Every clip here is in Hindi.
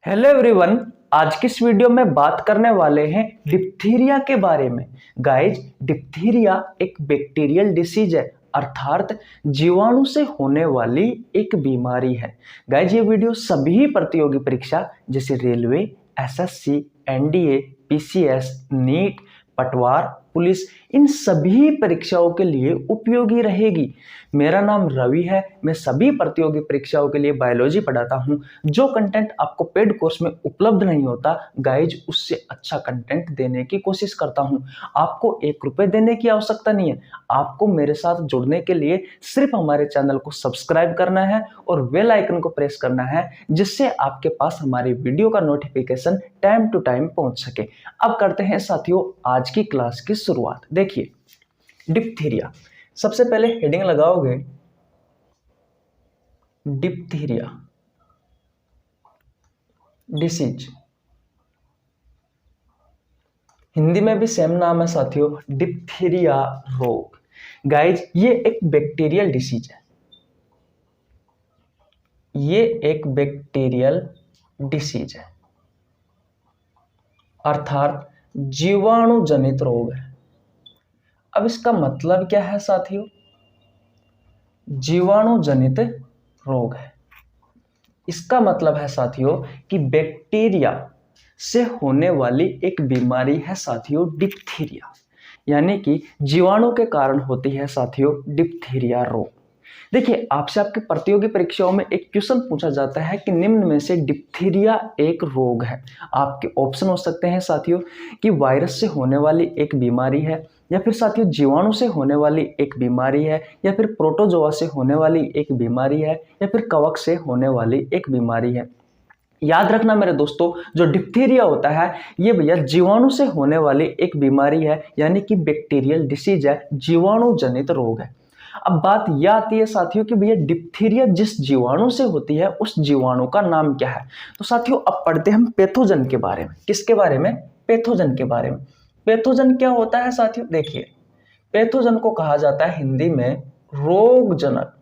Hello everyone. आज की इस वीडियो में बात करने वाले हैं डिप्थीरिया के बारे में। गाइज, डिप्थीरिया एक बैक्टीरियल डिसीज है, अर्थात जीवाणु से होने वाली एक बीमारी है। गाइज, ये वीडियो सभी प्रतियोगी परीक्षा जैसे railway, SSC, NDA, PCS, NEET, पटवार, पुलिस, इन सभी परीक्षाओं के लिए उपयोगी रहेगी। मेरा नाम रवि है। मैं सभी प्रतियोगी परीक्षाओं के लिए बायोलॉजी पढ़ाता हूं। जो कंटेंट आपको पेड कोर्स में उपलब्ध नहीं होता, गाइज, उससे अच्छा कंटेंट देने की कोशिश करता हूं। आपको 1 रुपए देने की आवश्यकता नहीं है। आपको मेरे साथ जुड़ने के लिए सिर्फ हमारे चैनल को सब्सक्राइब करना है और बेल आइकन को प्रेस करना है, जिससे आपके पास हमारी वीडियो का नोटिफिकेशन टाइम टू टाइम पहुंच सके। अब करते हैं साथियों आज की क्लास की शुरुआत। देखिए, डिप्थीरिया, सबसे पहले हेडिंग लगाओगे डिप्थीरिया डिसीज। हिंदी में भी सेम नाम है साथियों, डिप्थीरिया रोग। गाइज, ये एक बैक्टीरियल डिसीज है। ये एक बैक्टीरियल डिसीज है, अर्थात जीवाणु जनित रोग है। अब इसका मतलब क्या है साथियों? जीवाणु जनित रोग है। इसका मतलब है साथियों कि बैक्टीरिया से होने वाली एक बीमारी है साथियों, डिप्थीरिया। यानी कि जीवाणु के कारण होती है साथियों डिप्थीरिया रोग। देखिए, आपसे आपके प्रतियोगी परीक्षाओं में एक क्वेश्चन पूछा जाता है कि निम्न में से डिप्थीरिया एक रोग है। आपके ऑप्शन हो सकते हैं साथियों कि वायरस से होने वाली एक बीमारी है, या फिर साथियों जीवाणु से होने वाली एक बीमारी है, या फिर प्रोटोजोआ से होने वाली एक बीमारी है, या फिर कवक से होने वाली एक बीमारी है। याद रखना मेरे दोस्तों, जो डिप्थीरिया होता है ये भैया जीवाणु से होने वाली एक बीमारी है, यानी कि बैक्टीरियल डिसीज है, जीवाणु जनित रोग है। अब बात यह आती है साथियों कि भैया डिप्थीरिया जिस जीवाणु से होती है उस जीवाणु का नाम क्या है। तो साथियों अब पढ़ते हैं हम पैथोजन के बारे में। किसके बारे में? पैथोजन के बारे में। पैथोजन क्या होता है साथियों? देखिए, पैथोजन को कहा जाता है हिंदी में रोगजनक।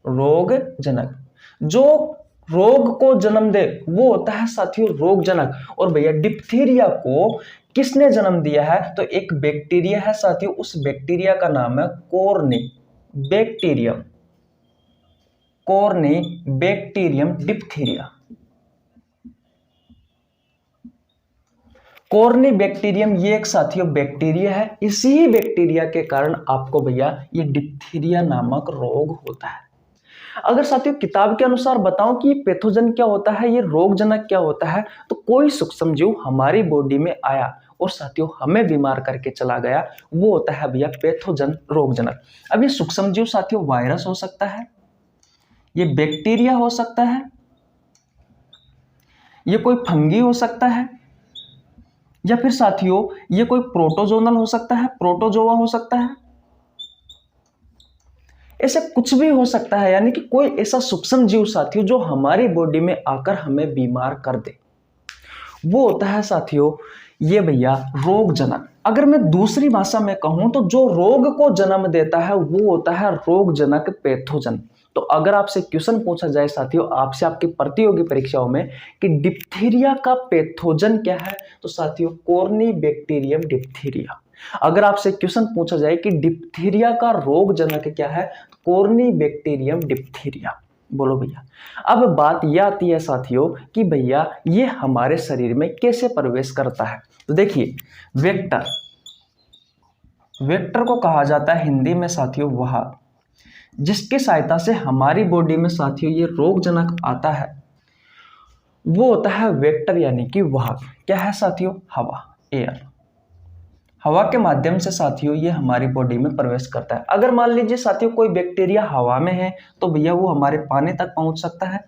रोगजनक, जो रोग को जन्म दे वो होता है साथियों रोगजनक। और भैया डिप्थीरिया को किसने जन्म दिया है? तो एक बैक्टीरिया है साथियों, उस बैक्टीरिया का नाम है corny bacterium. Corny bacterium diphtheria. Corny bacterium ये एक साथियों बैक्टीरिया है। इसी बैक्टीरिया के कारण आपको भैया ये डिप्थीरिया नामक रोग होता है। अगर साथियों किताब के अनुसार बताऊं कि ये पैथोजन क्या होता है, ये रोगजनक क्या होता है, तो कोई सूक्ष्म जीव हमारी बॉडी में आया और साथियों हमें बीमार करके चला गया, वो होता है भैया पैथोजन, रोगजनक। अब ये सूक्ष्म जीव साथियों वायरस हो सकता है, ये बैक्टीरिया हो सकता है, ये कोई फंगी हो सकता है, या फिर साथियों ये कोई प्रोटोजोनल हो सकता है, प्रोटोजोआ हो सकता है। ऐसे कुछ भी हो सकता है, यानी कि कोई ऐसा सूक्ष्म जीव साथियों जो हमारी बॉडी में आकर हमें बीमार कर दे, वो होता है साथियों ये भैया रोगजनक। अगर मैं दूसरी भाषा में कहूं तो जो रोग को जन्म देता है वो होता है रोगजनक पैथोजन। तो अगर आपसे क्वेश्चन पूछा जाए साथियों आपसे आपकी प्रतियोगी परीक्षाओं में कि डिप्थीरिया का पैथोजन क्या है, तो साथियों कॉर्नी बैक्टीरियम डिप्थीरिया। अगर आपसे क्वेश्चन पूछा जाए कि डिप्थीरिया का रोगजनक क्या है, तो कॉर्नी बैक्टीरियम डिप्थीरिया। बोलो भैया। अब बात यह आती है साथियों कि भैया ये हमारे शरीर में कैसे प्रवेश करता है। तो देखिए, वेक्टर, वेक्टर को कहा जाता है हिंदी में साथियों वाहक। जिसकी सहायता से हमारी बॉडी में साथियों ये रोगजनक आता है वो होता है वेक्टर, यानी कि वाहक। क्या है साथियों? हवा, एयर। हवा के माध्यम से साथियों ये हमारी बॉडी में प्रवेश करता है। अगर मान लीजिए साथियों कोई बैक्टीरिया हवा में है तो भैया वो हमारे पानी तक पहुंच सकता है,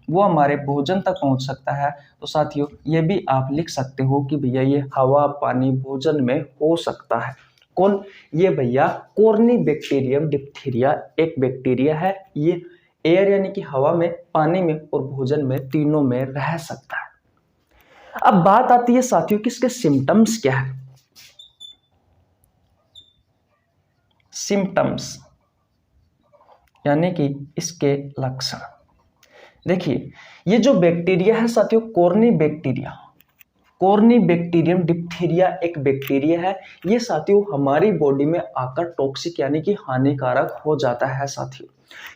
वो हमारे भोजन तक पहुंच सकता है। तो साथियों ये भी आप लिख सकते हो कि भैया ये हवा, पानी, भोजन में हो सकता है। कौन? ये भैया कॉर्नी बैक्टीरियम डिप्थीरिया एक बैक्टीरिया है। ये एयर यानी कि हवा में, पानी में और भोजन में, तीनों में रह सकता है। अब बात आती है साथियों कि इसके सिम्टम्स क्या है। सिम्टम्स यानी कि इसके लक्षण। देखिए ये जो बैक्टीरिया है साथियों, कॉर्नीबैक्टीरियम डिप्थीरिया एक बैक्टीरिया है। ये साथियों हमारी बॉडी में आकर टॉक्सिक यानी कि हानिकारक हो जाता है साथियों।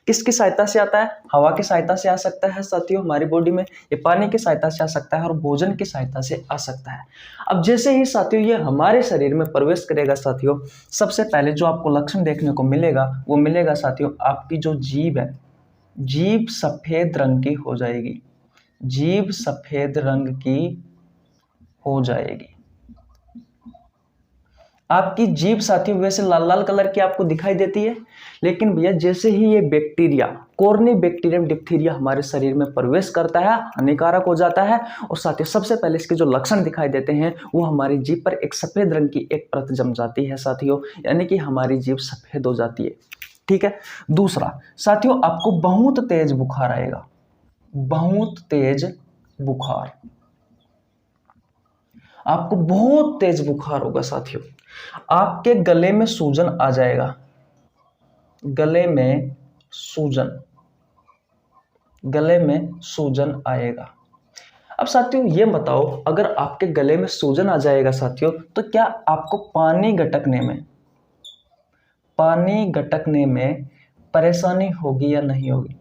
किसकी सहायता से आता है? हवा की सहायता से आ सकता है साथियों हमारी बॉडी में, ये पानी की सहायता से आ सकता है और भोजन की सहायता से आ सकता है। अब जैसे ही साथियों ये हमारे शरीर में प्रवेश करेगा साथियों, सबसे पहले जो आपको लक्षण देखने को मिलेगा वो मिलेगा साथियों, आपकी जो जीभ है, जीभ सफेद रंग की हो जाएगी, जीभ सफेद रंग की हो जाएगी। आपकी जीभ साथियों वैसे लाल लाल कलर की आपको दिखाई देती है, लेकिन भैया जैसे ही ये बैक्टीरिया कॉर्नीबैक्टीरियम डिप्थीरिया हमारे शरीर में प्रवेश करता है, हानिकारक हो जाता है। और साथियों सबसे पहले इसके जो लक्षण दिखाई देते हैं वो हमारी जीभ पर एक सफेद रंग की एक परत जम जाती है साथियों, यानी कि हमारी जीभ सफेद हो जाती है। ठीक है। दूसरा साथियों, आपको बहुत तेज बुखार आएगा, बहुत तेज बुखार, आपको बहुत तेज बुखार होगा साथियों। आपके गले में सूजन आ जाएगा, गले में सूजन, गले में सूजन आएगा। अब साथियों ये बताओ, अगर आपके गले में सूजन आ जाएगा साथियों, तो क्या आपको पानी गटकने में परेशानी होगी या नहीं होगी?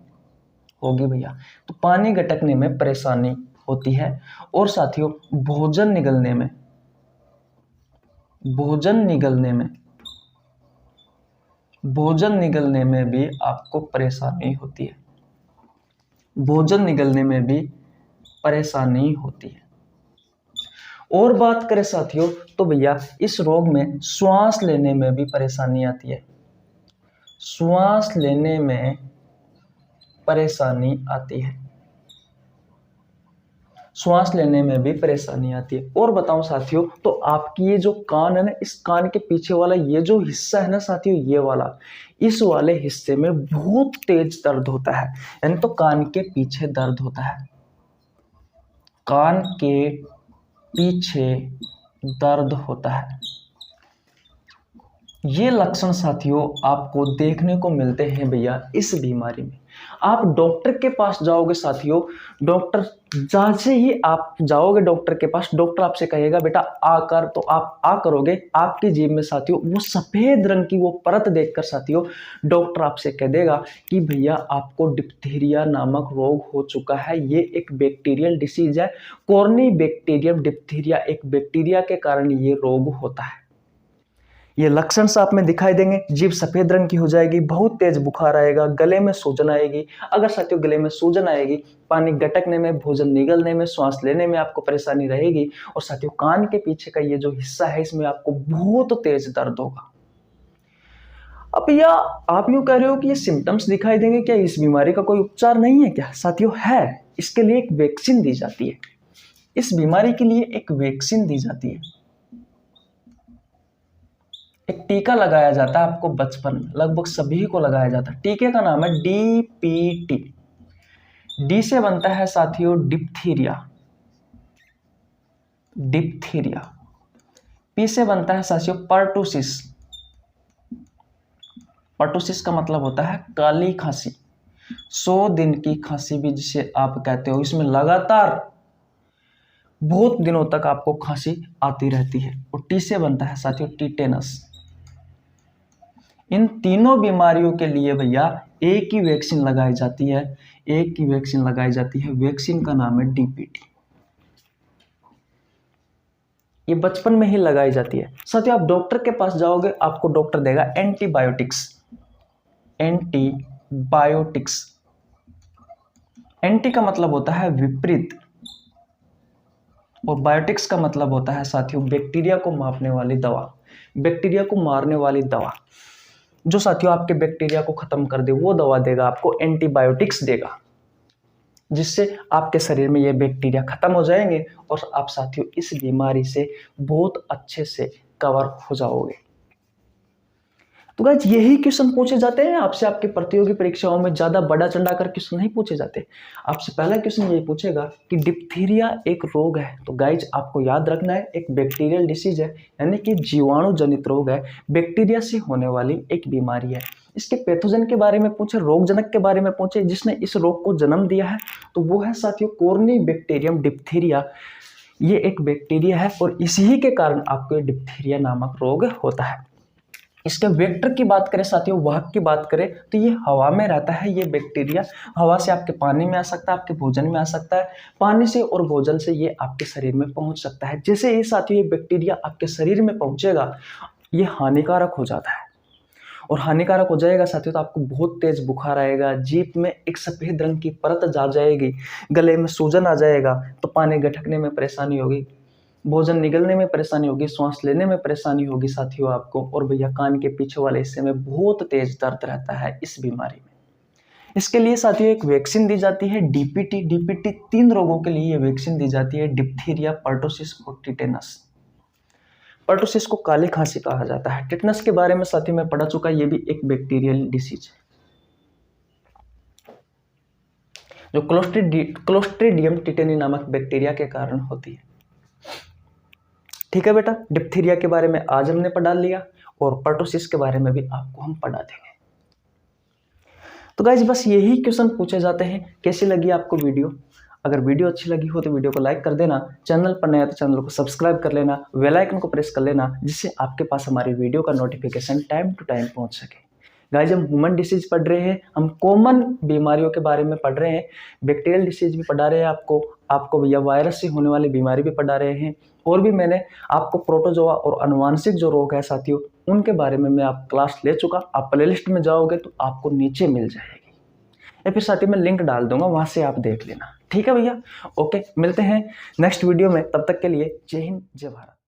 होगी भैया। तो पानी गटकने में परेशानी होती है। और साथियों भोजन निगलने में भी आपको परेशानी होती है, भोजन निगलने में भी परेशानी होती है। और बात करें साथियों तो भैया इस रोग में श्वास लेने में भी परेशानी आती है, श्वास लेने में परेशानी आती है, श्वास लेने में भी परेशानी आती है। और बताऊं साथियों, तो आपकी ये जो कान है ना, इस कान के पीछे वाला ये जो हिस्सा है ना साथियों, ये वाला, इस वाले हिस्से में बहुत तेज दर्द होता है, यानी तो कान के पीछे दर्द होता है, कान के पीछे दर्द होता है। ये लक्षण साथियों आपको देखने को मिलते हैं भैया इस बीमारी में। आप डॉक्टर के पास जाओगे साथियों, डॉक्टर जैसे ही आप जाओगे डॉक्टर के पास, डॉक्टर आपसे कहेगा बेटा आकर, तो आप आ करोगे, आपकी जीभ में साथियों वो सफेद रंग की वो परत देखकर साथियों डॉक्टर आपसे कह देगा कि भैया आपको डिप्थीरिया नामक रोग हो चुका है। ये एक बैक्टीरियल डिसीज है, कॉर्नीबैक्टीरियम डिप्थीरिया एक बैक्टीरिया के कारण ये रोग होता है। ये लक्षण आप में दिखाई देंगे, जीभ सफेद रंग की हो जाएगी, बहुत तेज बुखार आएगा, गले में सूजन आएगी। अगर साथियों गले में सूजन आएगी, पानी गटकने में, भोजन निगलने में, श्वास लेने में आपको परेशानी रहेगी। और साथियों कान के पीछे का ये जो हिस्सा है इसमें आपको बहुत तेज दर्द होगा। अब भैया आप यूं कह रहे हो कि ये सिम्टम्स दिखाई देंगे, क्या इस बीमारी का कोई उपचार नहीं है क्या? साथियों है, इसके लिए एक वैक्सीन दी जाती है, इस बीमारी के लिए एक वैक्सीन दी जाती है, एक टीका लगाया जाता है आपको बचपन में, लगभग सभी को लगाया जाता है। टीके का नाम है DPT। डी से बनता है साथियों डिप्थीरिया, डिप्थीरिया। पी से बनता है साथियों पर्टुसिस, पर्टुसिस का मतलब होता है काली खांसी, 100 दिन की खांसी भी जिसे आप कहते हो। इसमें लगातार बहुत दिनों तक आपको खांसी आती रहती है। और टी से बनता है साथियों टीटेनस। इन तीनों बीमारियों के लिए भैया एक ही वैक्सीन लगाई जाती है, एक ही वैक्सीन लगाई जाती है, वैक्सीन का नाम है DPT। ये बचपन में ही लगाई जाती है। साथियों आप डॉक्टर के पास जाओगे, आपको डॉक्टर देगा एंटीबायोटिक्स, एंटीबायोटिक्स। एंटी का मतलब होता है विपरीत, और बायोटिक्स का मतलब होता है साथियों बैक्टीरिया को मापने वाली दवा, बैक्टीरिया को मारने वाली दवा। जो साथियों आपके बैक्टीरिया को खत्म कर दे वो दवा देगा आपको, एंटीबायोटिक्स देगा, जिससे आपके शरीर में ये बैक्टीरिया खत्म हो जाएंगे और आप साथियों इस बीमारी से बहुत अच्छे से कवर हो जाओगे। तो गाइस यही क्वेश्चन पूछे जाते हैं आपसे, आपकी प्रतियोगी परीक्षाओं में ज्यादा बड़ा चढ़ाकर क्वेश्चन नहीं पूछे जाते। आपसे पहला क्वेश्चन ये पूछेगा कि डिप्थीरिया एक रोग है, तो गाइस आपको याद रखना है एक बैक्टीरियल डिसीज है, यानी कि जीवाणु जनित रोग है, बैक्टीरिया से होने वाली एक बीमारी है। इसके पैथोजन के बारे में पूछे, रोगजनक के बारे में पूछे, जिसने इस रोग को जन्म दिया है, तो वो है साथियों कॉर्नीबैक्टीरियम डिप्थीरिया। ये एक बैक्टीरिया है और इसी के कारण आपको ये डिप्थीरिया नामक रोग होता है। इसके वेक्टर की बात करें साथियों, वाहक की बात करें, तो ये हवा में रहता है। ये बैक्टीरिया हवा से आपके पानी में आ सकता है, आपके भोजन में आ सकता है, पानी से और भोजन से ये आपके शरीर में पहुंच सकता है। जैसे ही साथियों ये बैक्टीरिया आपके शरीर में पहुंचेगा, ये हानिकारक हो जाता है। और हानिकारक हो जाएगा साथियों तो आपको बहुत तेज बुखार आएगा, जीभ में एक सफेद रंग की परत जा जाएगी, गले में सूजन आ जाएगा, तो पानी गटकने में परेशानी होगी, भोजन निगलने में परेशानी होगी, सांस लेने में परेशानी होगी साथियों आपको। और भैया कान के पीछे वाले हिस्से में बहुत तेज दर्द रहता है इस बीमारी में। इसके लिए साथियों एक वैक्सीन दी जाती है, डीपीटी। डीपीटी 3 रोगों के लिए ये वैक्सीन दी जाती है, डिप्थीरिया, पर्टोसिस और टिटेनस। पर्टोसिस को काली खांसी कहा जाता है। टिटनस के बारे में साथियों मैं पढ़ा चुका, ये भी एक बैक्टीरियल डिसीज है जो क्लोस्ट्रीडियम टिटेनी नामक बैक्टीरिया के कारण होती है। ठीक है बेटा, डिप्थीरिया के बारे में आज हमने पढ़ा लिया और पर्टोसिस के बारे में भी आपको हम पढ़ा देंगे। तो गाइज बस यही क्वेश्चन पूछे जाते हैं। कैसी लगी आपको वीडियो? अगर वीडियो अच्छी लगी हो तो वीडियो को लाइक कर देना, चैनल पर नया तो चैनल को सब्सक्राइब कर लेना, बेल आइकन को प्रेस कर लेना, जिससे आपके पास हमारी वीडियो का नोटिफिकेशन टाइम टू टाइम पहुंच सके। गाइज हम ह्यूमन डिसीज पढ़ रहे हैं, हम कॉमन बीमारियों के बारे में पढ़ रहे हैं, बैक्टीरियल डिसीज भी पढ़ा रहे हैं आपको भैया वायरस से होने वाली बीमारी भी पढ़ा रहे हैं, और भी मैंने आपको प्रोटोजोआ और अनुवांशिक जो रोग है साथियों उनके बारे में मैं आप क्लास ले चुका। आप प्लेलिस्ट में जाओगे तो आपको नीचे मिल जाएगी, या फिर साथियों मैं लिंक डाल दूंगा, वहां से आप देख लेना। ठीक है भैया, ओके, मिलते हैं नेक्स्ट वीडियो में। तब तक के लिए जय हिंद, जय भारत।